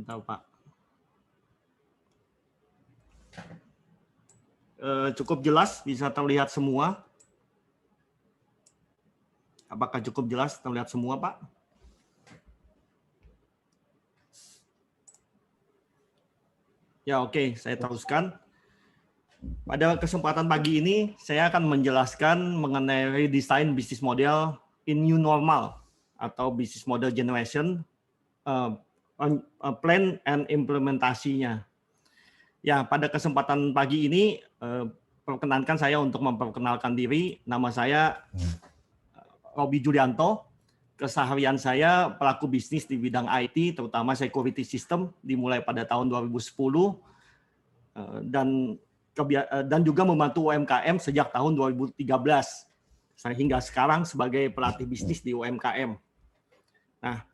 Bentar, Pak. Cukup jelas, bisa terlihat semua. Apakah cukup jelas terlihat semua, Pak? Ya, oke, saya teruskan. Pada kesempatan pagi ini, saya akan menjelaskan mengenai redesign bisnis model in new normal atau bisnis model generation, plan and implementasinya. Ya, pada kesempatan pagi ini, perkenankan saya untuk memperkenalkan diri. Nama saya Robi Julianto. Keseharian saya pelaku bisnis di bidang IT, terutama security system, dimulai pada tahun 2010 dan juga membantu UMKM sejak tahun 2013 hingga sekarang sebagai pelatih bisnis di UMKM. Nah,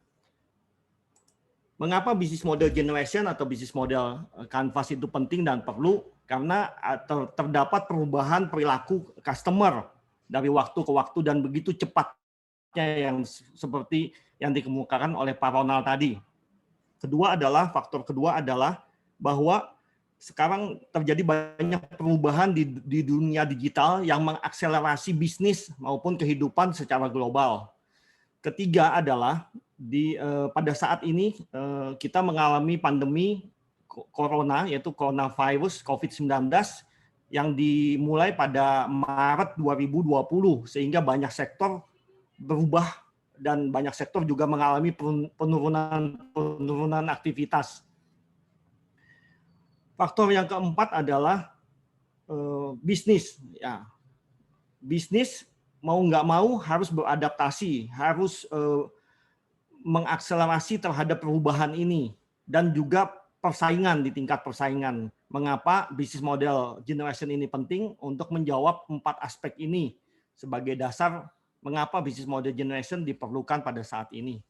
mengapa bisnis model generation atau bisnis model Canvas itu penting dan perlu? Karena terdapat perubahan perilaku customer dari waktu ke waktu dan begitu cepat yang seperti yang dikemukakan oleh Pak Ronald tadi. Faktor kedua adalah bahwa sekarang terjadi banyak perubahan di dunia digital yang mengakselerasi bisnis maupun kehidupan secara global. Ketiga adalah pada saat ini kita mengalami pandemi corona, yaitu coronavirus COVID-19 yang dimulai pada Maret 2020 sehingga banyak sektor berubah dan banyak sektor juga mengalami penurunan aktivitas. Faktor yang keempat adalah bisnis. Ya, bisnis mau nggak mau harus beradaptasi, harus mengakselerasi terhadap perubahan ini dan juga persaingan di tingkat persaingan. Mengapa bisnis model generation ini penting untuk menjawab 4 aspek ini sebagai dasar mengapa bisnis model generation diperlukan pada saat ini.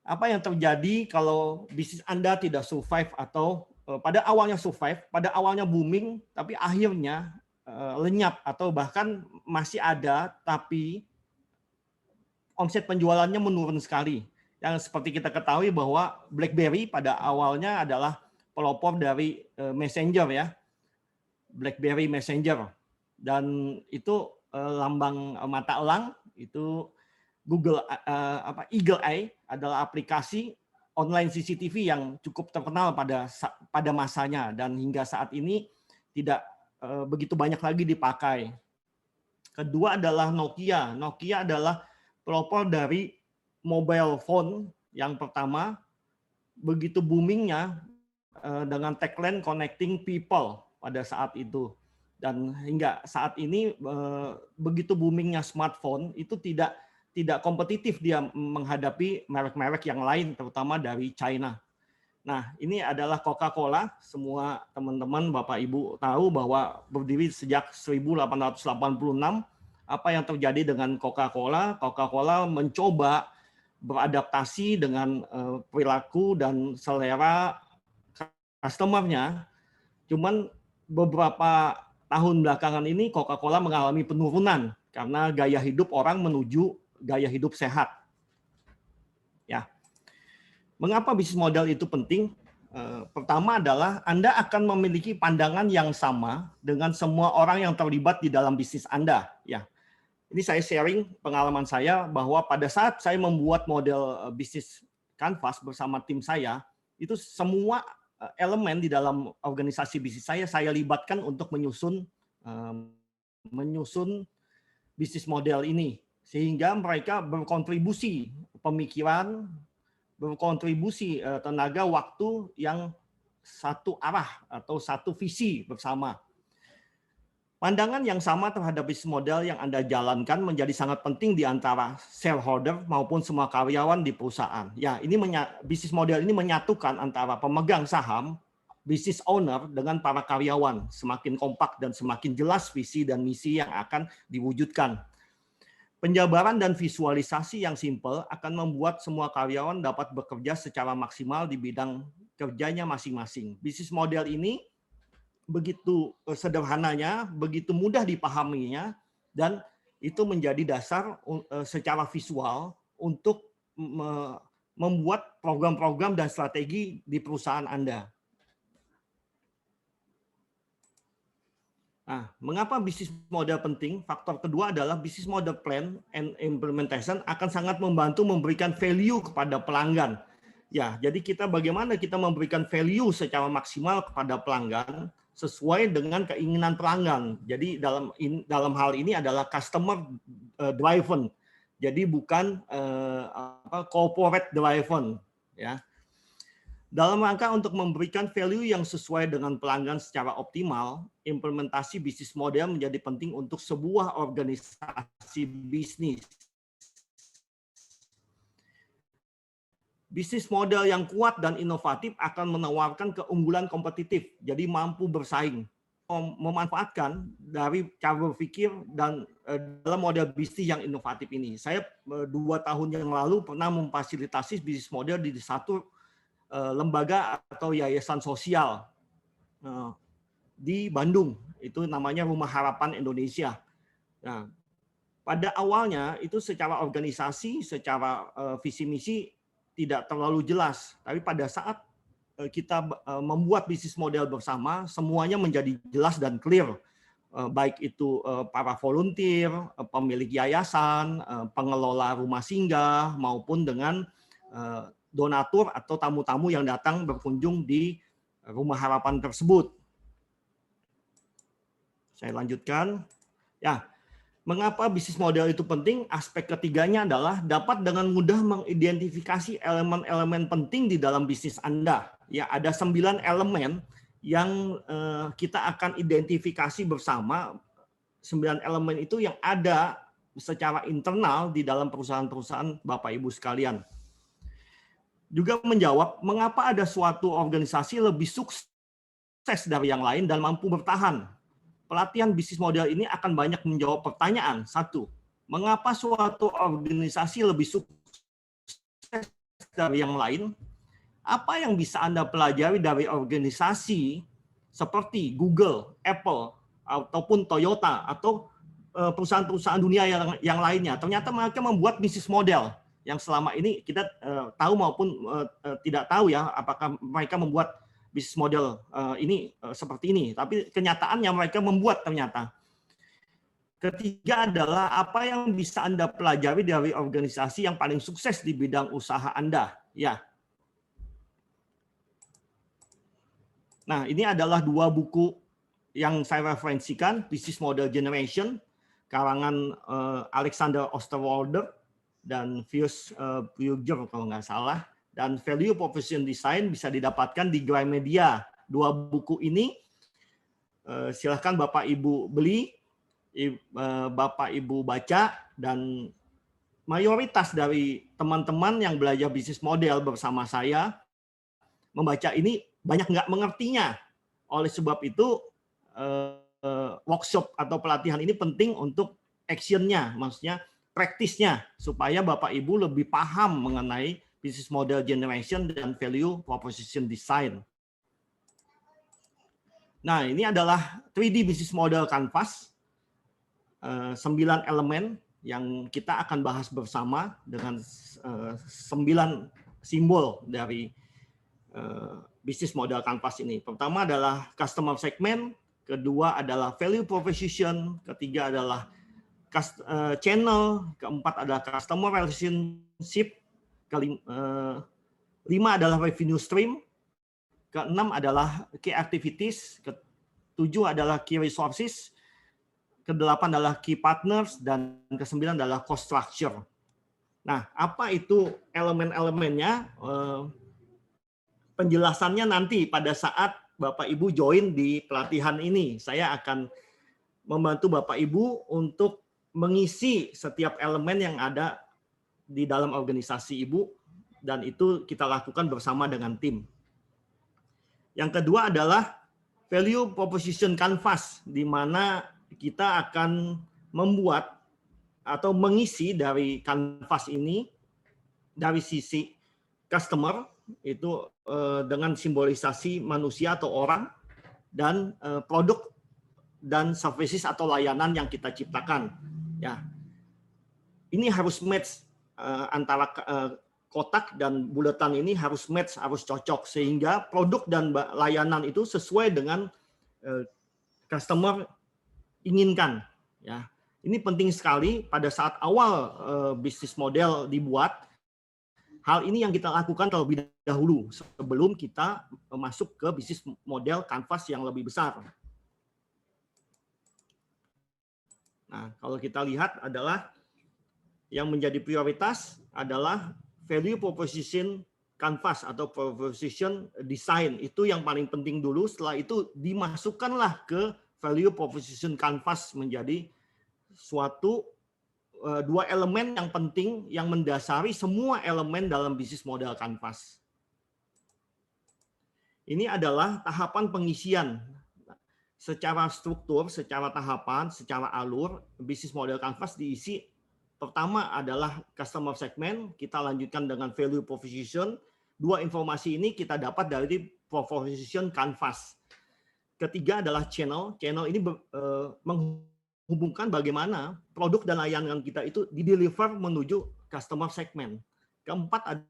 Apa yang terjadi kalau bisnis Anda tidak survive atau pada awalnya survive, pada awalnya booming, tapi akhirnya lenyap atau bahkan masih ada, tapi omset penjualannya menurun sekali. Yang seperti kita ketahui bahwa BlackBerry pada awalnya adalah pelopor dari Messenger ya, BlackBerry Messenger, dan itu lambang mata elang itu Eagle Eye adalah aplikasi online CCTV yang cukup terkenal pada masanya dan hingga saat ini tidak begitu banyak lagi dipakai. Kedua adalah Nokia. Nokia adalah pelopor dari mobile phone yang pertama, begitu boomingnya dengan tagline connecting people pada saat itu. Dan hingga saat ini begitu boomingnya smartphone itu tidak kompetitif dia menghadapi merek-merek yang lain terutama dari China. Nah, ini adalah Coca-Cola. Semua teman-teman Bapak Ibu tahu bahwa berdiri sejak 1886. Apa yang terjadi dengan Coca-Cola? Coca-Cola mencoba beradaptasi dengan perilaku dan selera customer-nya. Cuman beberapa tahun belakangan ini Coca-Cola mengalami penurunan karena gaya hidup orang menuju gaya hidup sehat. Ya. Mengapa bisnis model itu penting? Pertama adalah Anda akan memiliki pandangan yang sama dengan semua orang yang terlibat di dalam bisnis Anda. Ya. Ini saya sharing pengalaman saya bahwa pada saat saya membuat model bisnis Canvas bersama tim saya, itu semua elemen di dalam organisasi bisnis saya libatkan untuk menyusun bisnis model ini sehingga mereka berkontribusi pemikiran, berkontribusi tenaga, waktu yang satu arah atau satu visi bersama. Pandangan yang sama terhadap bisnis model yang Anda jalankan menjadi sangat penting di antara shareholder maupun semua karyawan di perusahaan. Ya, ini bisnis model ini menyatukan antara pemegang saham, business owner dengan para karyawan, semakin kompak dan semakin jelas visi dan misi yang akan diwujudkan. Penjabaran dan visualisasi yang simpel akan membuat semua karyawan dapat bekerja secara maksimal di bidang kerjanya masing-masing. Bisnis model ini begitu sederhananya, begitu mudah dipahaminya, dan itu menjadi dasar secara visual untuk membuat program-program dan strategi di perusahaan Anda. Nah, mengapa bisnis model penting? Faktor kedua adalah bisnis model plan and implementation akan sangat membantu memberikan value kepada pelanggan. Ya, jadi bagaimana kita memberikan value secara maksimal kepada pelanggan sesuai dengan keinginan pelanggan. Jadi dalam hal ini adalah customer driven. Jadi bukan corporate driven, ya. Dalam rangka untuk memberikan value yang sesuai dengan pelanggan secara optimal, implementasi bisnis model menjadi penting untuk sebuah organisasi bisnis. Bisnis model yang kuat dan inovatif akan menawarkan keunggulan kompetitif, jadi mampu bersaing, memanfaatkan dari cara berpikir dan dalam model bisnis yang inovatif ini. Saya 2 tahun yang lalu pernah memfasilitasi bisnis model di satu lembaga atau yayasan sosial di Bandung, itu namanya Rumah Harapan Indonesia. Nah, pada awalnya itu secara organisasi, secara visi misi tidak terlalu jelas, tapi pada saat kita membuat bisnis model bersama, semuanya menjadi jelas dan clear, baik itu para volunteer, pemilik yayasan, pengelola rumah singgah, maupun dengan donatur atau tamu-tamu yang datang berkunjung di Rumah Harapan tersebut. Saya lanjutkan. Ya, mengapa bisnis model itu penting? Aspek ketiganya adalah dapat dengan mudah mengidentifikasi elemen-elemen penting di dalam bisnis Anda. Ya, ada 9 elemen yang kita akan identifikasi bersama. 9 elemen itu yang ada secara internal di dalam perusahaan-perusahaan Bapak Ibu sekalian. Juga menjawab mengapa ada suatu organisasi lebih sukses dari yang lain dan mampu bertahan. Pelatihan bisnis model ini akan banyak menjawab pertanyaan. 1. Mengapa suatu organisasi lebih sukses dari yang lain? Apa yang bisa Anda pelajari dari organisasi seperti Google, Apple, ataupun Toyota, atau perusahaan-perusahaan dunia yang lainnya? Ternyata mereka membuat bisnis model yang selama ini kita tahu maupun tidak tahu ya, apakah mereka membuat bisnis model ini seperti ini. Tapi kenyataannya mereka membuat ternyata. Ketiga adalah apa yang bisa Anda pelajari dari organisasi yang paling sukses di bidang usaha Anda. Ya. Nah, ini adalah 2 buku yang saya referensikan, Business Model Generation, karangan Alexander Osterwalder dan Pius Brugger kalau nggak salah, dan Value Proposition Design bisa didapatkan di Gramedia. 2 buku ini silahkan Bapak Ibu beli, Bapak Ibu baca, dan mayoritas dari teman-teman yang belajar bisnis model bersama saya membaca ini banyak nggak mengertinya. Oleh sebab itu workshop atau pelatihan ini penting untuk action-nya, maksudnya praktisnya, supaya Bapak Ibu lebih paham mengenai business model generation dan value proposition design. Nah, ini adalah 3D business model canvas, 9 elemen yang kita akan bahas bersama dengan 9 simbol dari business model canvas ini. Pertama adalah customer segment, kedua adalah value proposition, ketiga adalah channel, keempat adalah customer relationship, kelima adalah revenue stream, keenam adalah key activities, ketujuh adalah key resources, kedelapan adalah key partners, dan kesembilan adalah cost structure. Nah, apa itu elemen-elemennya? Penjelasannya nanti pada saat Bapak Ibu join di pelatihan ini. Saya akan membantu Bapak Ibu untuk mengisi setiap elemen yang ada di dalam organisasi Ibu, dan itu kita lakukan bersama dengan tim. Yang kedua adalah value proposition canvas, di mana kita akan membuat atau mengisi dari kanvas ini dari sisi customer, itu dengan simbolisasi manusia atau orang, dan produk dan services atau layanan yang kita ciptakan. Ya, ini harus match antara kotak dan buletan ini harus match, harus cocok sehingga produk dan layanan itu sesuai dengan customer inginkan. Ya, ini penting sekali pada saat awal bisnis model dibuat. Hal ini yang kita lakukan terlebih dahulu sebelum kita masuk ke bisnis model kanvas yang lebih besar. Nah, kalau kita lihat adalah yang menjadi prioritas adalah value proposition canvas atau proposition design. Itu yang paling penting dulu. Setelah itu dimasukkanlah ke value proposition canvas menjadi suatu dua elemen yang penting yang mendasari semua elemen dalam bisnis model kanvas. Ini adalah tahapan pengisian. Secara struktur, secara tahapan, secara alur, bisnis model kanvas diisi. Pertama adalah customer segment, kita lanjutkan dengan value proposition. Dua informasi ini kita dapat dari proposition canvas. Ketiga adalah channel. Channel ini menghubungkan bagaimana produk dan layanan kita itu dideliver menuju customer segment. Keempat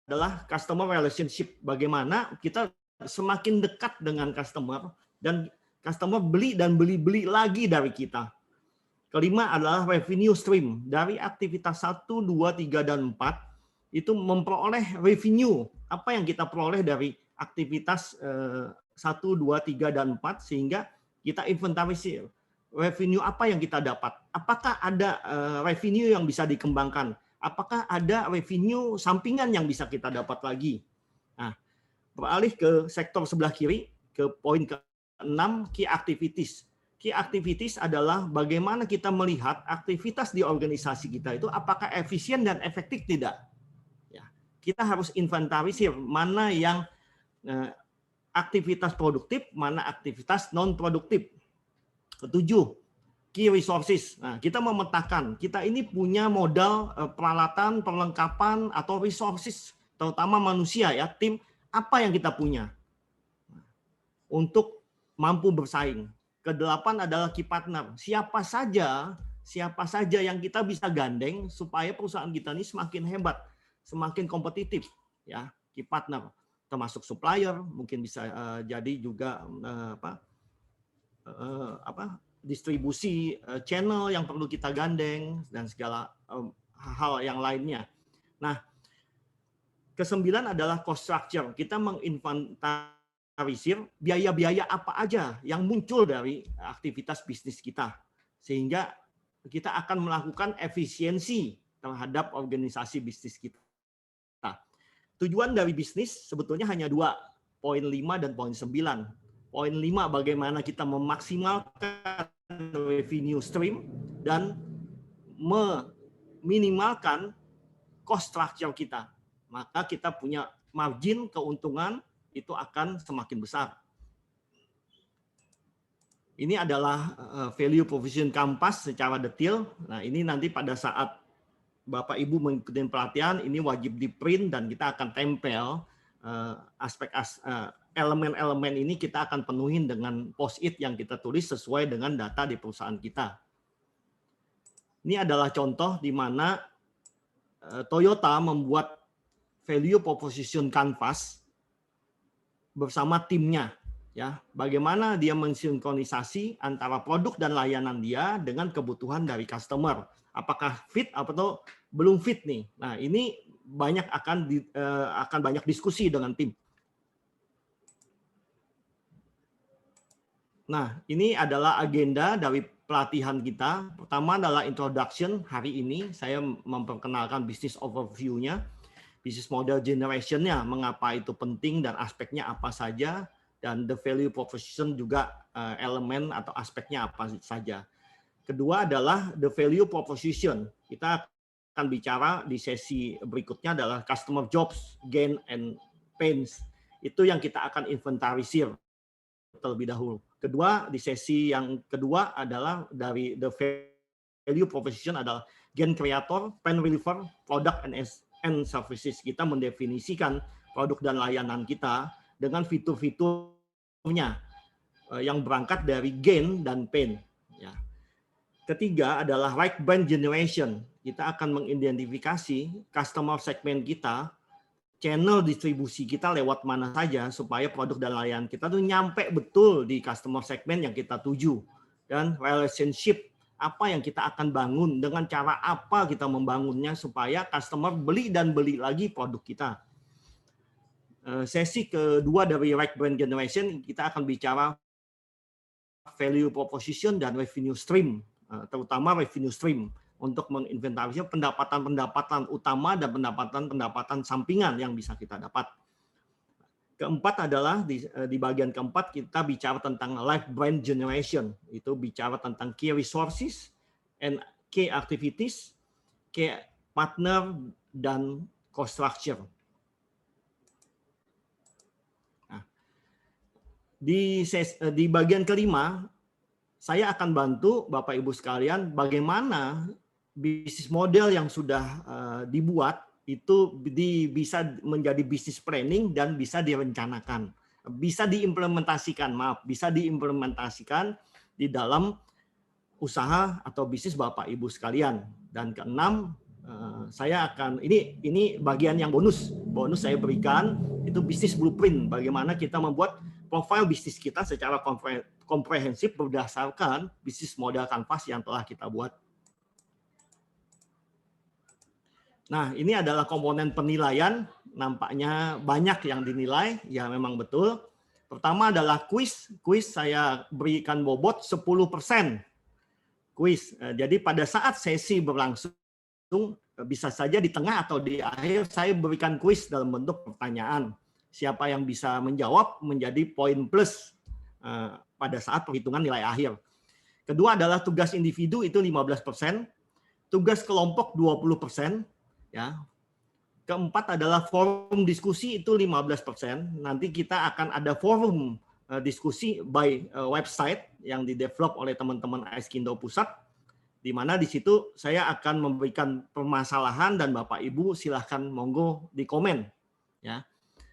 adalah customer relationship. Bagaimana kita semakin dekat dengan customer dan customer beli dan beli lagi dari kita. Kelima adalah revenue stream. Dari aktivitas 1, 2, 3, dan 4, itu memperoleh revenue. Apa yang kita peroleh dari aktivitas 1, 2, 3, dan 4, sehingga kita inventarisir. Revenue apa yang kita dapat? Apakah ada revenue yang bisa dikembangkan? Apakah ada revenue sampingan yang bisa kita dapat lagi? Nah, beralih ke sektor sebelah kiri, ke poin ke-6, key activities. Key activities adalah bagaimana kita melihat aktivitas di organisasi kita itu apakah efisien dan efektif tidak. Ya, kita harus inventarisir mana yang aktivitas produktif, mana aktivitas non produktif. Ketujuh, key resources. Nah, kita memetakan kita ini punya modal peralatan, perlengkapan atau resources, terutama manusia ya, tim apa yang kita punya untuk mampu bersaing. Kedelapan adalah key partner. Siapa saja yang kita bisa gandeng supaya perusahaan kita ini semakin hebat, semakin kompetitif, ya. Key partner termasuk supplier, mungkin bisa jadi juga distribusi channel yang perlu kita gandeng dan segala hal yang lainnya. Nah, kesembilan adalah cost structure. Kita menginventarisir biaya-biaya apa aja yang muncul dari aktivitas bisnis kita, sehingga kita akan melakukan efisiensi terhadap organisasi bisnis kita. Tujuan dari bisnis sebetulnya hanya dua, poin 5 dan poin 9. Poin 5, bagaimana kita memaksimalkan revenue stream dan meminimalkan cost structure kita. Maka kita punya margin keuntungan itu akan semakin besar. Ini adalah value proposition canvas secara detail. Nah, ini nanti pada saat Bapak Ibu mengikuti pelatihan, ini wajib di print dan kita akan tempel elemen-elemen ini kita akan penuhin dengan post-it yang kita tulis sesuai dengan data di perusahaan kita. Ini adalah contoh di mana Toyota membuat value proposition canvas bersama timnya, ya. Bagaimana dia mensinkronisasi antara produk dan layanan dia dengan kebutuhan dari customer. Apakah fit atau belum fit nih? Nah, ini banyak akan banyak diskusi dengan tim. Nah, ini adalah agenda dari pelatihan kita. Pertama adalah introduction. Hari ini saya memperkenalkan business overview-nya, business model generation-nya, mengapa itu penting dan aspeknya apa saja, dan the value proposition juga elemen atau aspeknya apa saja. Kedua adalah the value proposition. Kita akan bicara di sesi berikutnya adalah customer jobs, gain and pains. Itu yang kita akan inventarisir terlebih dahulu. Kedua, di sesi yang kedua adalah dari the value proposition adalah gain creator, pain reliever, product and services. Kita mendefinisikan produk dan layanan kita dengan fitur-fiturnya yang berangkat dari gain dan pain. Ya. Ketiga adalah right brand generation. Kita akan mengidentifikasi customer segment kita, channel distribusi kita lewat mana saja supaya produk dan layanan kita tuh nyampe betul di customer segment yang kita tuju. Dan relationship apa yang kita akan bangun, dengan cara apa kita membangunnya supaya customer beli dan beli lagi produk kita. Sesi kedua dari right brand generation, kita akan bicara value proposition dan revenue stream, terutama revenue stream, untuk menginventarisir pendapatan-pendapatan utama dan pendapatan-pendapatan sampingan yang bisa kita dapat. Keempat adalah di bagian keempat kita bicara tentang live brand generation, itu bicara tentang key resources and key activities, key partner, dan cost structure. Di bagian kelima, saya akan bantu Bapak Ibu sekalian bagaimana bisnis model yang sudah dibuat itu bisa menjadi bisnis planning dan bisa direncanakan, bisa diimplementasikan di dalam usaha atau bisnis Bapak Ibu sekalian. Dan keenam, saya akan ini bagian yang bonus saya berikan, itu bisnis blueprint, bagaimana kita membuat profil bisnis kita secara komprehensif berdasarkan bisnis model kanvas yang telah kita buat. Nah, ini adalah komponen penilaian, nampaknya banyak yang dinilai, ya memang betul. Pertama adalah kuis saya berikan bobot 10%. Kuis, jadi pada saat sesi berlangsung, bisa saja di tengah atau di akhir saya berikan kuis dalam bentuk pertanyaan. Siapa yang bisa menjawab menjadi poin plus pada saat perhitungan nilai akhir. Kedua adalah tugas individu itu 15%, tugas kelompok 20%, ya. Keempat adalah forum diskusi itu 15%. Nanti kita akan ada forum diskusi by website yang didevelop oleh teman-teman Aiskindo Pusat, di mana di situ saya akan memberikan permasalahan dan Bapak Ibu silahkan monggo di komen, ya.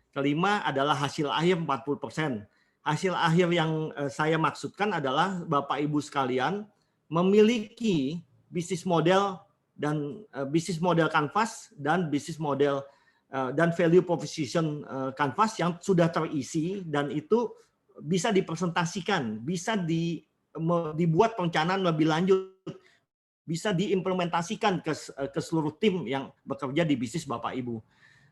Kelima adalah hasil akhir 40%. Hasil akhir yang saya maksudkan adalah Bapak Ibu sekalian memiliki bisnis model dan bisnis model kanvas dan bisnis model dan value proposition kanvas yang sudah terisi, dan itu bisa dipresentasikan, bisa dibuat perencanaan lebih lanjut, bisa diimplementasikan ke seluruh tim yang bekerja di bisnis Bapak Ibu.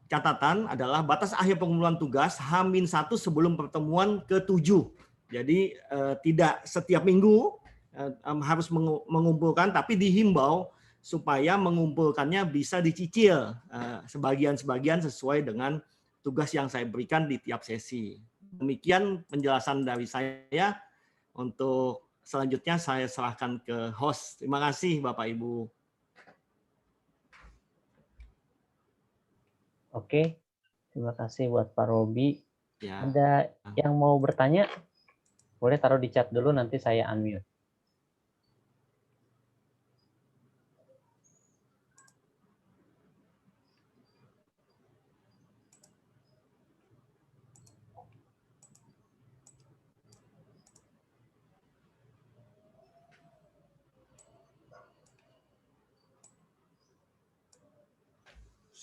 Catatan adalah batas akhir pengumpulan tugas H-1 sebelum pertemuan ke-7. Jadi tidak setiap minggu harus mengumpulkan, tapi dihimbau supaya mengumpulkannya bisa dicicil sebagian-sebagian sesuai dengan tugas yang saya berikan di tiap sesi. Demikian penjelasan dari saya. Untuk selanjutnya saya serahkan ke host. Terima kasih Bapak Ibu. Oke, terima kasih buat Pak Robi. Ya. Ada yang mau bertanya? Boleh taruh di chat dulu, nanti saya unmute.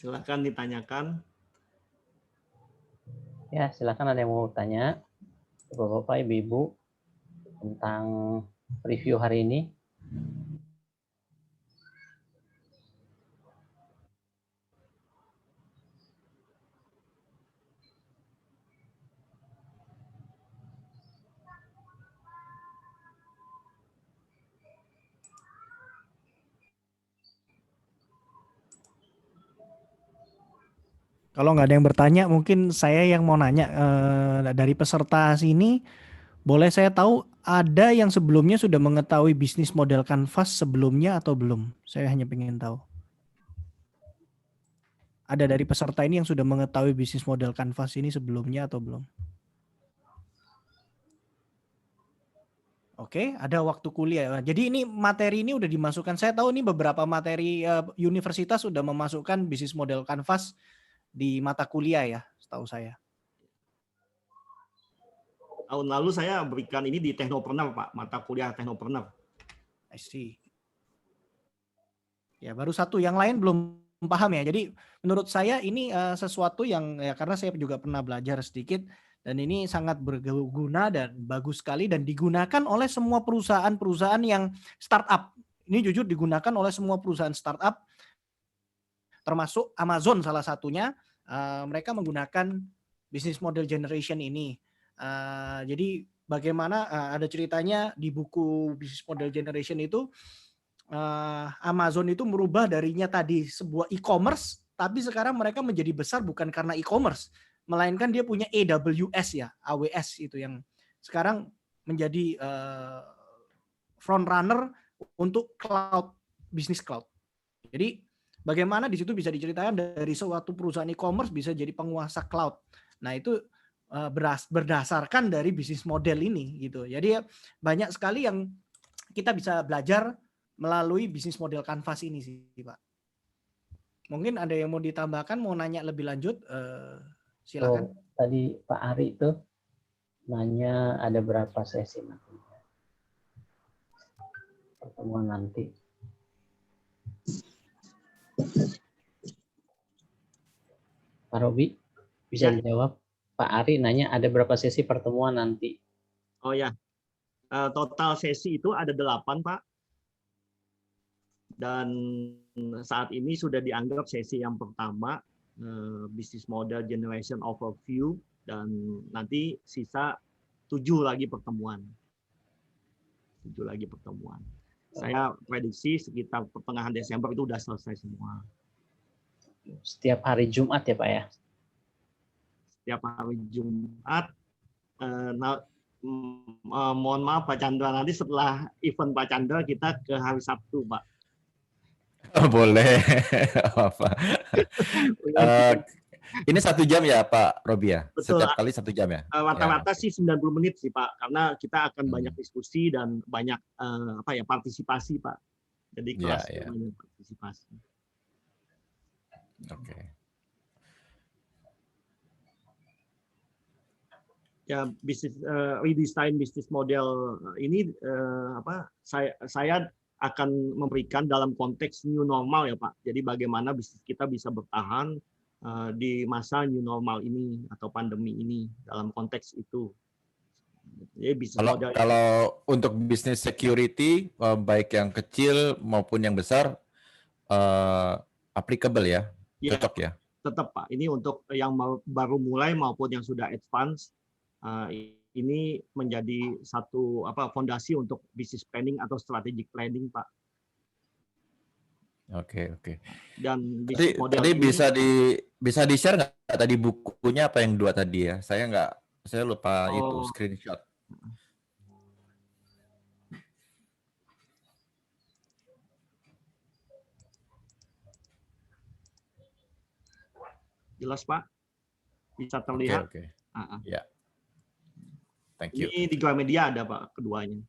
Silakan ditanyakan. Ya, silakan, ada yang mau tanya, Bapak-bapak, Ibu-ibu, tentang review hari ini. Kalau nggak ada yang bertanya, mungkin saya yang mau nanya dari peserta sini, boleh saya tahu ada yang sebelumnya sudah mengetahui bisnis model kanvas sebelumnya atau belum? Saya hanya ingin tahu. Ada dari peserta ini yang sudah mengetahui bisnis model kanvas ini sebelumnya atau belum? Oke, ada waktu kuliah. Jadi ini materi ini udah dimasukkan. Saya tahu ini beberapa materi universitas sudah memasukkan bisnis model kanvas di mata kuliah ya, setahu saya. Tahun lalu saya berikan ini di Teknopreneur, Pak, mata kuliah Teknopreneur. I see. Ya, baru satu, yang lain belum paham ya. Jadi menurut saya ini sesuatu yang ya karena saya juga pernah belajar sedikit dan ini sangat berguna dan bagus sekali dan digunakan oleh semua perusahaan-perusahaan yang startup. Ini jujur digunakan oleh semua perusahaan startup termasuk Amazon salah satunya. Mereka menggunakan business model generation ini. Jadi bagaimana ada ceritanya di buku business model generation itu, Amazon itu merubah darinya tadi sebuah e-commerce, tapi sekarang mereka menjadi besar bukan karena e-commerce, melainkan dia punya AWS ya, AWS itu yang sekarang menjadi front runner untuk cloud, bisnis cloud. Jadi bagaimana di situ bisa diceritakan dari suatu perusahaan e-commerce bisa jadi penguasa cloud. Nah itu berdasarkan dari bisnis model ini gitu. Jadi banyak sekali yang kita bisa belajar melalui bisnis model Canvas ini sih, Pak. Mungkin ada yang mau ditambahkan, mau nanya lebih lanjut, silakan. Tadi Pak Ari itu nanya ada berapa sesi nantinya pertemuan nanti. Pak Robi bisa dijawab. Pak Ari nanya ada berapa sesi pertemuan nanti. Oh ya, total sesi itu ada 8 Pak. Dan saat ini sudah dianggap sesi yang pertama, Business Model Generation Overview, dan nanti sisa 7 lagi pertemuan. 7 lagi pertemuan. Saya prediksi sekitar pertengahan Desember itu udah selesai semua. Setiap hari Jumat ya Pak ya? Setiap hari Jumat. Mohon maaf Pak Chandra, nanti setelah event Pak Chandra kita ke hari Sabtu Pak. Oh, boleh. Ini 1 jam ya Pak Robi ya? Betul. Setiap kali 1 jam ya? Rata-rata sih 90 menit sih Pak, karena kita akan banyak diskusi dan banyak partisipasi Pak. Jadi kelas banyak partisipasi. Oke. Ya, redesign bisnis model ini saya akan memberikan dalam konteks new normal ya Pak. Jadi bagaimana bisnis kita bisa bertahan di masa new normal ini atau pandemi ini dalam konteks itu. Jadi bisnis model kalau untuk bisnis security baik yang kecil maupun yang besar applicable ya, cocok ya. Tetap Pak. Ini untuk yang baru mulai maupun yang sudah advance. Ini menjadi satu fondasi untuk business planning atau strategic planning Pak. Oke. Dan tadi bisa di share nggak tadi bukunya apa yang 2 tadi ya? Saya lupa itu screenshot. Jelas Pak? Bisa terlihat? Oke. Ya. Thank you. Ini di Gramedia ada Pak keduanya.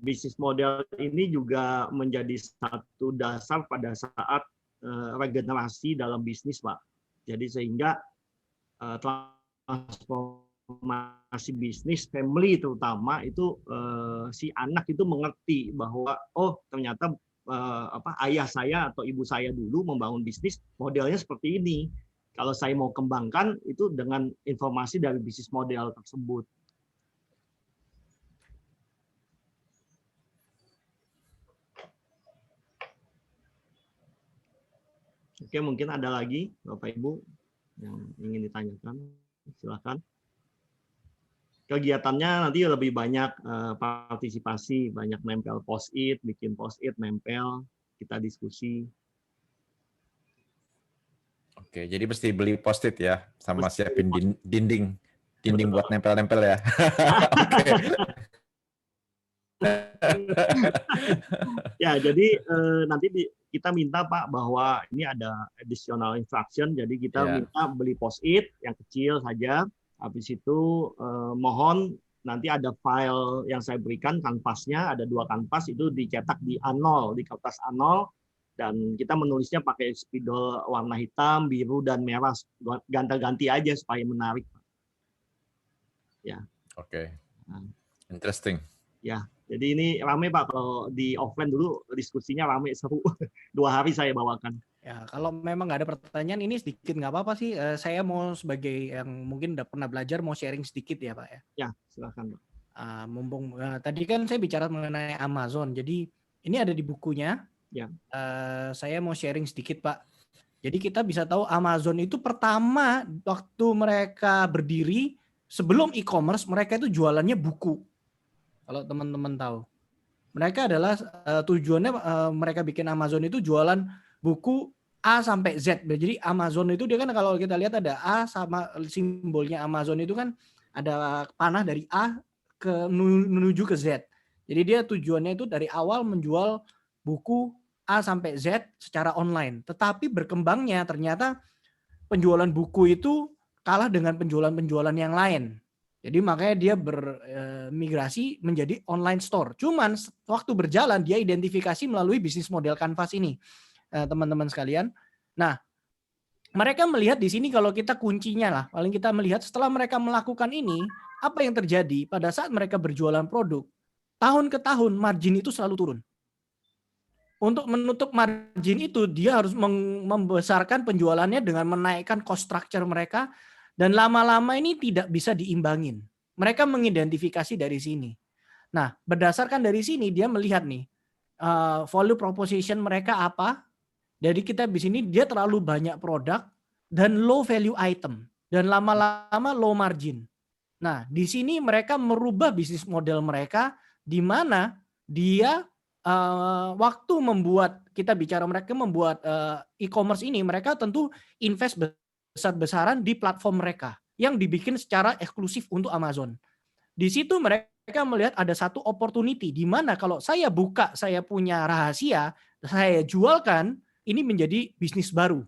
Bisnis model ini juga menjadi satu dasar pada saat regenerasi dalam bisnis Pak. Jadi sehingga transformasi bisnis family terutama itu si anak itu mengerti bahwa ternyata ayah saya atau ibu saya dulu membangun bisnis modelnya seperti ini. Kalau saya mau kembangkan itu dengan informasi dari bisnis model tersebut. Oke, mungkin ada lagi Bapak Ibu yang ingin ditanyakan, silakan. Kegiatannya nanti lebih banyak partisipasi, banyak nempel post-it, bikin post-it, nempel, kita diskusi. Oke, jadi mesti beli post-it ya, sama siapin dinding buat nempel-nempel ya. Oke. Ya, jadi nanti kita minta Pak bahwa ini ada additional instruction, jadi kita minta beli post-it yang kecil saja. Habis itu mohon nanti ada file yang saya berikan, kanvasnya, ada 2 kanvas, itu dicetak di A0, di kertas A0, dan kita menulisnya pakai spidol warna hitam, biru, dan merah, ganti-ganti aja supaya menarik. Ya. Oke. Nah, Interesting. ya. Jadi ini rame Pak, kalau di offline dulu diskusinya rame, seru. 2 hari saya bawakan. Ya, kalau memang nggak ada pertanyaan ini sedikit nggak apa-apa sih. Saya mau sebagai yang mungkin udah pernah belajar mau sharing sedikit ya Pak ya. Ya, silakan Pak. Mumpung tadi kan saya bicara mengenai Amazon. Jadi ini ada di bukunya. Ya. Saya mau sharing sedikit Pak. Jadi kita bisa tahu Amazon itu pertama waktu mereka berdiri sebelum e-commerce mereka itu jualannya buku. Kalau teman-teman tahu. Mereka adalah tujuannya mereka bikin Amazon itu jualan buku A sampai Z. Jadi Amazon itu dia kan kalau kita lihat ada A sama simbolnya Amazon itu kan ada panah dari A menuju ke Z. Jadi dia tujuannya itu dari awal menjual buku A sampai Z secara online. Tetapi berkembangnya ternyata penjualan buku itu kalah dengan penjualan-penjualan yang lain. Jadi makanya dia bermigrasi menjadi online store. Cuman waktu berjalan dia identifikasi melalui bisnis model Canvas ini, teman-teman sekalian. Nah, mereka melihat di sini kalau kita kuncinya lah, paling kita melihat setelah mereka melakukan ini, apa yang terjadi pada saat mereka berjualan produk, tahun ke tahun margin itu selalu turun. Untuk menutup margin itu dia harus membesarkan penjualannya dengan menaikkan cost structure mereka. Dan lama-lama ini tidak bisa diimbangin. Mereka mengidentifikasi dari sini. Nah, berdasarkan dari sini dia melihat nih value proposition mereka apa. Jadi kita di sini dia terlalu banyak produk dan low value item dan lama-lama low margin. Nah, di sini mereka merubah bisnis model mereka di mana dia waktu membuat kita bicara mereka membuat e-commerce ini mereka tentu invest besar-besaran di platform mereka yang dibikin secara eksklusif untuk Amazon. Di situ mereka melihat ada satu opportunity di mana kalau saya buka, saya punya rahasia, saya jualkan, ini menjadi bisnis baru.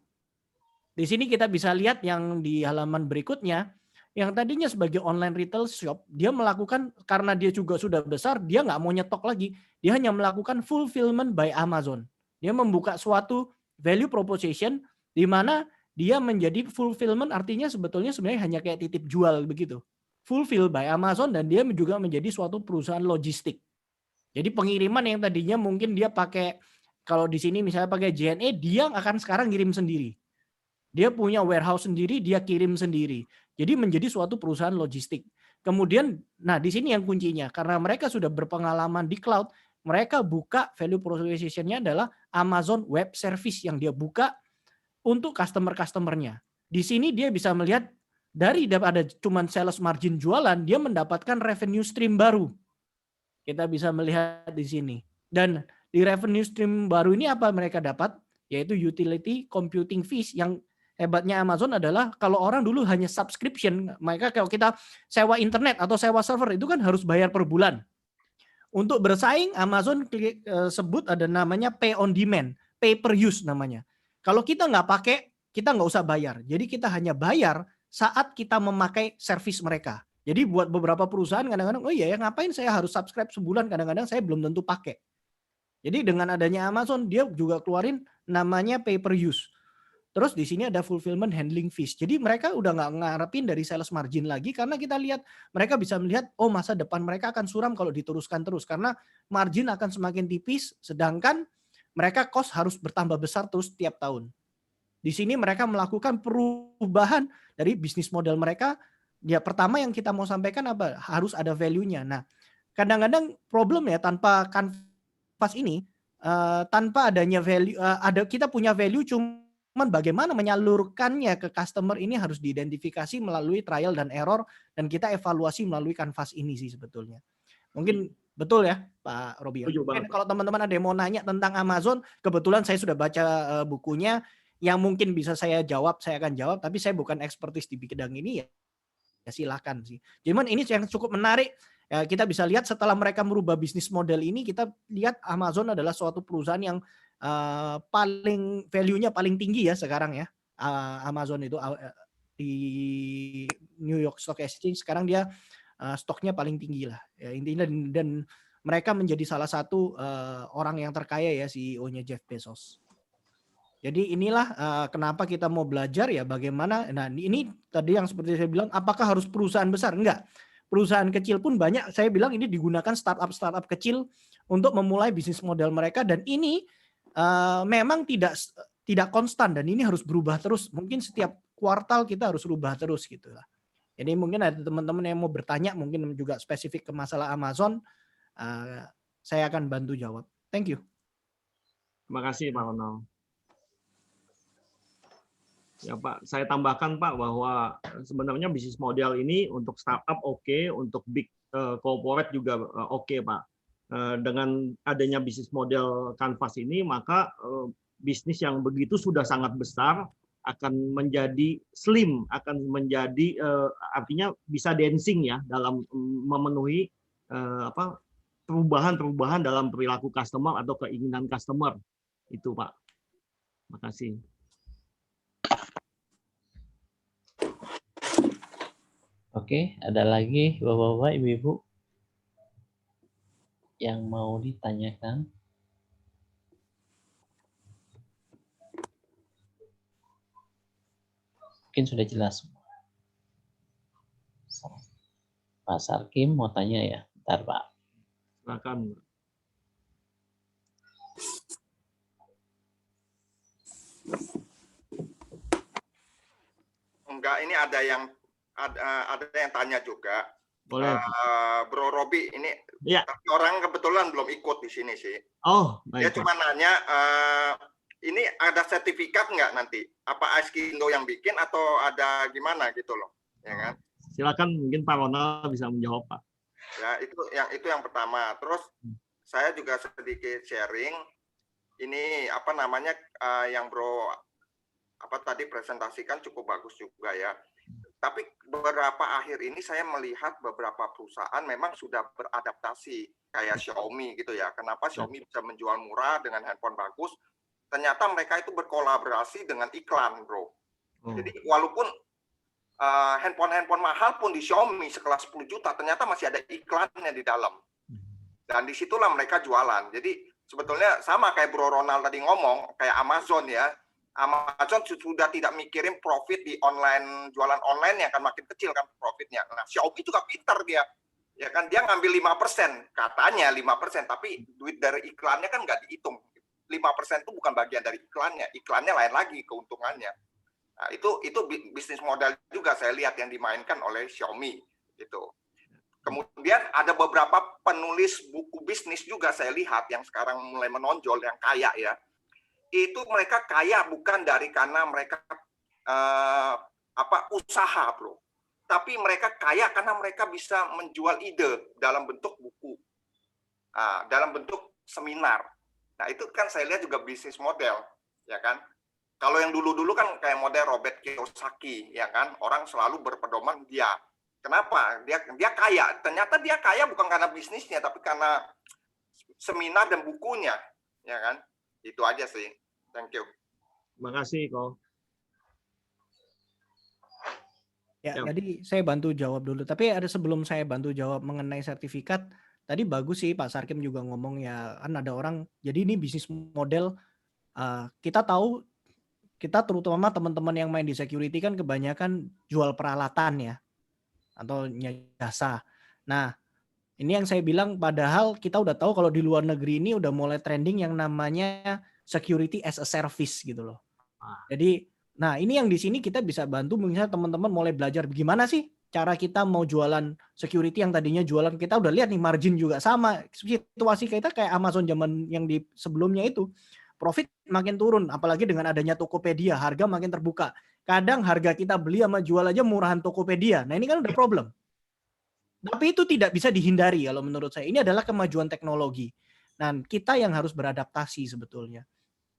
Di sini kita bisa lihat yang di halaman berikutnya, yang tadinya sebagai online retail shop, dia melakukan karena dia juga sudah besar, dia nggak mau nyetok lagi, dia hanya melakukan fulfillment by Amazon. Dia membuka suatu value proposition di mana dia menjadi fulfillment artinya sebetulnya sebenarnya hanya kayak titip jual begitu. Fulfill by Amazon dan dia juga menjadi suatu perusahaan logistik. Jadi pengiriman yang tadinya mungkin dia pakai kalau di sini misalnya pakai JNE dia akan sekarang kirim sendiri. Dia punya warehouse sendiri, dia kirim sendiri. Jadi menjadi suatu perusahaan logistik. Kemudian nah di sini yang kuncinya karena mereka sudah berpengalaman di cloud, mereka buka value proposition-nya adalah Amazon Web Service yang dia buka untuk customer-customernya. Di sini dia bisa melihat dari ada cuman sales margin jualan, dia mendapatkan revenue stream baru. Kita bisa melihat di sini. Dan di revenue stream baru ini apa mereka dapat? Yaitu utility computing fees yang hebatnya Amazon adalah kalau orang dulu hanya subscription, mereka kalau kita sewa internet atau sewa server itu kan harus bayar per bulan. Untuk bersaing Amazon sebut ada namanya pay on demand, pay per use namanya. Kalau kita nggak pakai, kita nggak usah bayar. Jadi kita hanya bayar saat kita memakai servis mereka. Jadi buat beberapa perusahaan kadang-kadang, oh iya ya ngapain saya harus subscribe sebulan, kadang-kadang saya belum tentu pakai. Jadi dengan adanya Amazon, dia juga keluarin namanya pay per use. Terus di sini ada fulfillment handling fees. Jadi mereka udah nggak ngarepin dari sales margin lagi karena kita lihat mereka bisa melihat oh masa depan mereka akan suram kalau diteruskan terus karena margin akan semakin tipis sedangkan mereka cost harus bertambah besar terus tiap tahun. Di sini mereka melakukan perubahan dari bisnis model mereka. Ya pertama yang kita mau sampaikan apa? Harus ada value-nya. Nah, kadang-kadang problem ya tanpa Canvas ini tanpa adanya value kita punya value cuman bagaimana menyalurkannya ke customer ini harus diidentifikasi melalui trial dan error dan kita evaluasi melalui Canvas ini sih sebetulnya. Mungkin betul ya Pak Robi. Mungkin kalau teman-teman ada yang mau nanya tentang Amazon, kebetulan saya sudah baca bukunya yang mungkin bisa saya jawab, saya akan jawab. Tapi saya bukan ekspertis di bidang ini ya silakan sih. Cuman ini yang cukup menarik. Ya, kita bisa lihat setelah mereka merubah bisnis model ini, kita lihat Amazon adalah suatu perusahaan yang paling value-nya paling tinggi ya sekarang ya. Amazon itu di New York Stock Exchange sekarang dia stoknya paling tinggi lah. Ya, intinya dan mereka menjadi salah satu orang yang terkaya ya CEO-nya Jeff Bezos. Jadi inilah kenapa kita mau belajar ya bagaimana. Nah ini tadi yang seperti saya bilang, apakah harus perusahaan besar? Enggak. perusahaan kecil pun banyak, saya bilang ini digunakan startup kecil untuk memulai bisnis model mereka, dan ini memang tidak konstan, dan ini harus berubah terus. Mungkin setiap kuartal kita harus berubah terus gitu lah. Jadi mungkin ada teman-teman yang mau bertanya, mungkin juga spesifik ke masalah Amazon, saya akan bantu jawab. Thank you. Terima kasih Pak Ronald. Ya Pak, saya tambahkan Pak bahwa sebenarnya bisnis model ini untuk startup oke, untuk big corporate juga oke Pak. Dengan adanya bisnis model Canvas ini, maka bisnis yang begitu sudah sangat besar akan menjadi slim, akan menjadi artinya bisa dancing ya dalam memenuhi perubahan-perubahan dalam perilaku customer atau keinginan customer. Itu Pak. Terima kasih. Oke, ada lagi Bapak-bapak, Ibu-ibu yang mau ditanyakan? Mungkin sudah jelas. Pak Sarkim mau tanya ya? Bentar, Pak. Silakan. Enggak, ini ada yang tanya juga. Boleh. Bro Robi, ini ya. Orang kebetulan belum ikut di sini sih. Oh, baik. Dia cuma nanya, ini ada sertifikat nggak nanti? Apa Aiskindo yang bikin atau ada gimana gitu loh? Ya kan? Silakan, mungkin Pak Ronald bisa menjawab Pak. Ya, itu yang pertama. Terus saya juga sedikit sharing. Ini apa namanya yang Bro tadi presentasikan cukup bagus juga ya. Tapi beberapa akhir ini saya melihat beberapa perusahaan memang sudah beradaptasi kayak Xiaomi gitu ya. Kenapa Xiaomi bisa menjual murah dengan handphone bagus? Ternyata mereka itu berkolaborasi dengan iklan, Bro. Jadi walaupun handphone mahal pun di Xiaomi sekelas 10 juta, ternyata masih ada iklannya di dalam. Dan disitulah mereka jualan. Jadi sebetulnya sama kayak Bro Ronald tadi ngomong, kayak Amazon ya. Amazon sudah tidak mikirin profit di online, jualan online yang akan makin kecil kan profitnya. Nah, Xiaomi juga pintar dia. Ya kan, dia ngambil 5%, katanya 5%, tapi duit dari iklannya kan nggak dihitung. 5% itu bukan bagian dari iklannya lain lagi keuntungannya. Nah, itu bisnis model juga saya lihat yang dimainkan oleh Xiaomi gitu. Kemudian ada beberapa penulis buku bisnis juga saya lihat yang sekarang mulai menonjol, yang kaya ya. Itu mereka kaya bukan dari karena mereka usaha, Bro. Tapi mereka kaya karena mereka bisa menjual ide dalam bentuk buku, dalam bentuk seminar. Nah, itu kan saya lihat juga bisnis model, ya kan? Kalau yang dulu-dulu kan kayak model Robert Kiyosaki, ya kan? Orang selalu berpedoman dia. Kenapa? Dia kaya. Ternyata dia kaya bukan karena bisnisnya, tapi karena seminar dan bukunya, ya kan? Itu aja sih. Thank you. Terima kasih, Ko. Ya, jadi saya bantu jawab dulu. Tapi ada sebelum saya bantu jawab mengenai sertifikat, tadi bagus sih Pak Sarkim juga ngomong ya, kan ada orang, jadi ini bisnis model, kita tahu, kita terutama teman-teman yang main di security kan kebanyakan jual peralatan ya, atau jasa. Nah, ini yang saya bilang, padahal kita udah tahu kalau di luar negeri ini udah mulai trending yang namanya security as a service gitu loh. Jadi, nah ini yang di sini kita bisa bantu, misalnya teman-teman mulai belajar gimana sih cara kita mau jualan security yang tadinya jualan, kita udah lihat nih margin juga sama. Situasi kita kayak Amazon zaman yang di sebelumnya itu, profit makin turun, apalagi dengan adanya Tokopedia, harga makin terbuka. Kadang harga kita beli sama jual aja murahan Tokopedia. Nah ini kan udah problem. Tapi itu tidak bisa dihindari kalau menurut saya. Ini adalah kemajuan teknologi. Dan kita yang harus beradaptasi sebetulnya.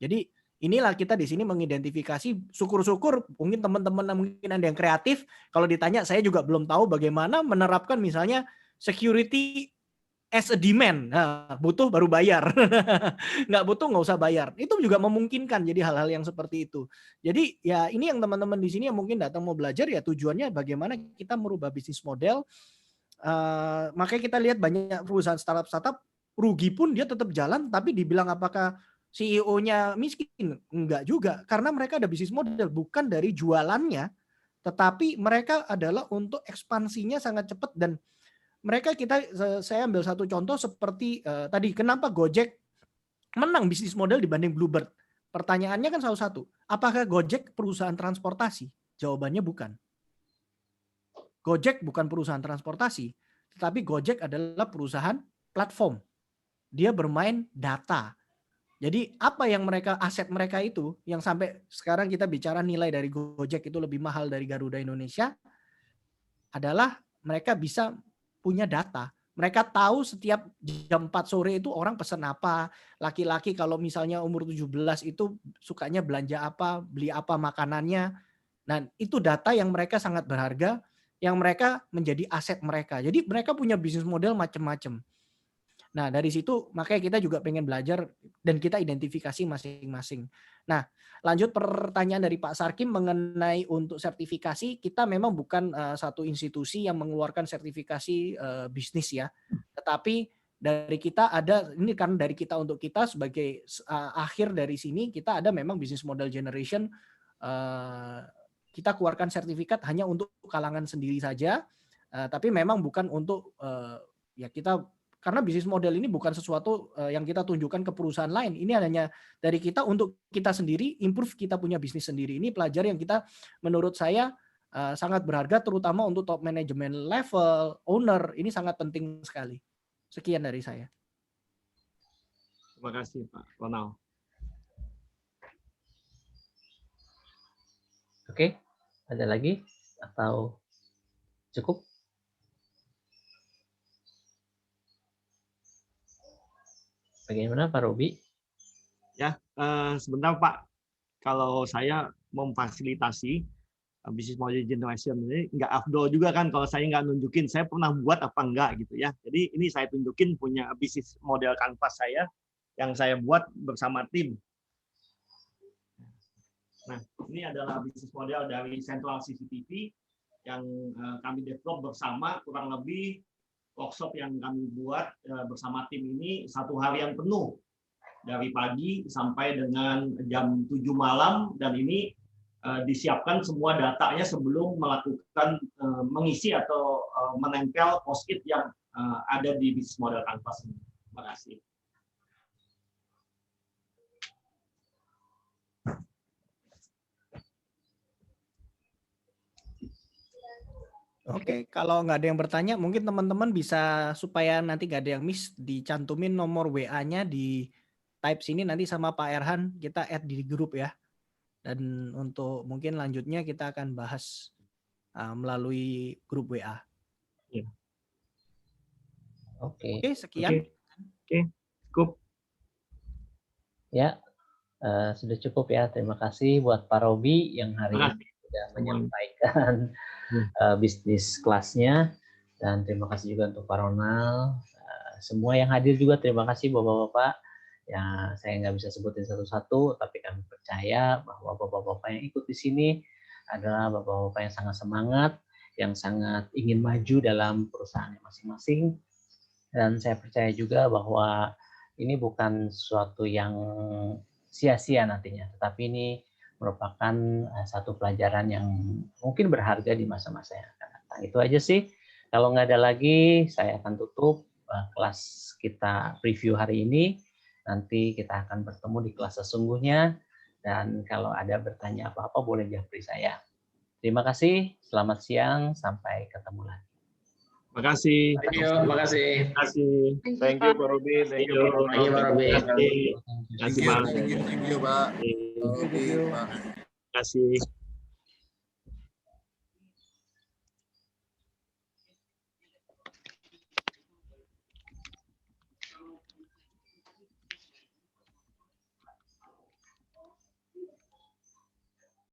Jadi inilah kita di sini mengidentifikasi, syukur-syukur mungkin teman-teman mungkin ada yang kreatif. Kalau ditanya, saya juga belum tahu bagaimana menerapkan misalnya security as a demand. Nah, butuh baru bayar. Nggak butuh nggak usah bayar. Itu juga memungkinkan jadi hal-hal yang seperti itu. Jadi ya ini yang teman-teman di sini yang mungkin datang mau belajar ya, tujuannya bagaimana kita merubah bisnis model. Makanya kita lihat banyak perusahaan startup rugi pun dia tetap jalan, tapi dibilang apakah CEO-nya miskin? Enggak juga, karena mereka ada bisnis model, bukan dari jualannya, tetapi mereka adalah untuk ekspansinya sangat cepat. Dan saya ambil satu contoh seperti tadi, kenapa Gojek menang bisnis model dibanding Bluebird? Pertanyaannya kan salah satu, apakah Gojek perusahaan transportasi? Jawabannya bukan. Gojek bukan perusahaan transportasi, tetapi Gojek adalah perusahaan platform. Dia bermain data. Jadi apa yang aset mereka itu, yang sampai sekarang kita bicara nilai dari Gojek itu lebih mahal dari Garuda Indonesia, adalah mereka bisa punya data. Mereka tahu setiap jam 4 sore itu orang pesan apa. Laki-laki kalau misalnya umur 17 itu sukanya belanja apa, beli apa makanannya. Nah, itu data yang mereka sangat berharga, yang mereka menjadi aset mereka. Jadi mereka punya bisnis model macam-macam. Nah, dari situ makanya kita juga pengen belajar dan kita identifikasi masing-masing. Nah, lanjut pertanyaan dari Pak Sarkim mengenai untuk sertifikasi, kita memang bukan satu institusi yang mengeluarkan sertifikasi bisnis ya. Tetapi dari kita ada, ini kan dari kita untuk kita sebagai akhir dari sini, kita ada memang business model generation, kita keluarkan sertifikat hanya untuk kalangan sendiri saja, tapi memang bukan untuk ya kita, karena bisnis model ini bukan sesuatu yang kita tunjukkan ke perusahaan lain. Ini hanya dari kita untuk kita sendiri, improve kita punya bisnis sendiri. Ini pelajaran yang kita, menurut saya, sangat berharga, terutama untuk top management level, owner. Ini sangat penting sekali. Sekian dari saya. Terima kasih Pak Ronald. Oke, ada lagi atau cukup? Bagaimana Pak Robi? Ya, sebentar Pak. Kalau saya memfasilitasi bisnis model generation ini nggak afdol juga kan kalau saya nggak nunjukin saya pernah buat apa enggak gitu ya. Jadi ini saya tunjukin punya bisnis model kanvas saya yang saya buat bersama tim. Nah, ini adalah bisnis model dari Central CCTV yang kami develop bersama, kurang lebih workshop yang kami buat bersama tim ini 1 harian penuh dari pagi sampai dengan jam 7 malam, dan ini disiapkan semua datanya sebelum melakukan mengisi atau menempel post-it yang ada di bisnis model kanvas ini. Terima kasih. Oke, kalau nggak ada yang bertanya, mungkin teman-teman bisa, supaya nanti nggak ada yang miss, dicantumin nomor WA-nya di type sini nanti sama Pak Erhan, kita add di grup ya. Dan untuk mungkin lanjutnya kita akan bahas melalui grup WA. Ya. Oke. Oke, sekian. Oke, cukup. Ya, sudah cukup ya. Terima kasih buat Pak Robi yang hari ini sudah menyampaikan bisnis kelasnya, dan terima kasih juga untuk Pak Ronald. Semua yang hadir juga terima kasih Bapak-bapak. Ya, saya nggak bisa sebutin satu-satu, tapi kami percaya bahwa bapak-bapak yang ikut di sini adalah bapak-bapak yang sangat semangat, yang sangat ingin maju dalam perusahaannya masing-masing. Dan saya percaya juga bahwa ini bukan sesuatu yang sia-sia nantinya, tetapi ini merupakan satu pelajaran yang mungkin berharga di masa-masa yang akan datang. Itu aja sih. Kalau nggak ada lagi, saya akan tutup kelas kita review hari ini. Nanti kita akan bertemu di kelas sesungguhnya, dan kalau ada bertanya apa-apa boleh japri saya. Terima kasih, selamat siang, sampai ketemu lagi. Terima kasih. Thank you, terima kasih. Terima kasih. Thank you Pak Robi, thank you Pak Robi. Terima kasih. Thank you, Pak. Terima kasih.